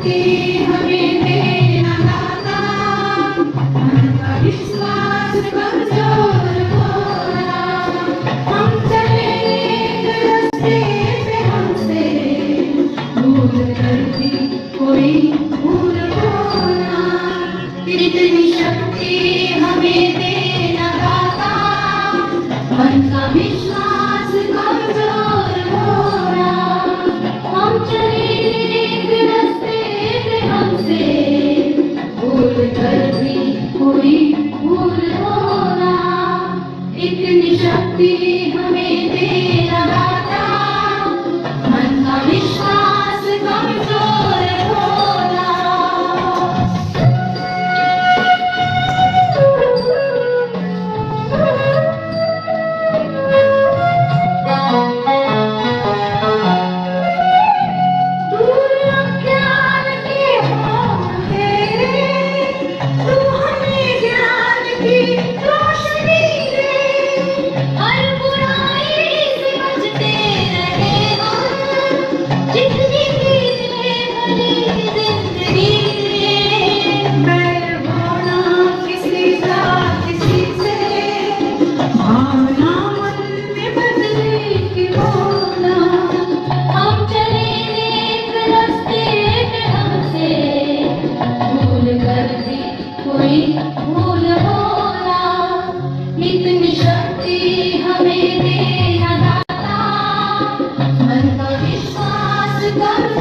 शक्ति हमें देना दाता, मन का विश्वास कमजोर होना। हम चले एक रास्ते पे हमसे भूल कर भी कोई भूल होना। इतनी शक्ति हमें देना दाता, मन का विश्वास कमजोर होना। हम चले एक रास्ते पे हमसे भूल कर भी कोई भूल होना। इतनी शक्ति हमें देना दाता, मन का विश्वास कमजोर होना। दूर अज्ञान के होम तेरे, तू हमें ज्ञान की रोशनी दे। हर बुराई से बचते रहे हम, जितनी कीजिए भली जिंदगी दे। बैर होना किसी का किसी से, भावना मन में बदले की होना। हम चले एक रास्ते पे हमसे भूल कर भी कोई भूल होना। इतनी शक्ति हमें देना दाता, मन का विश्वास कर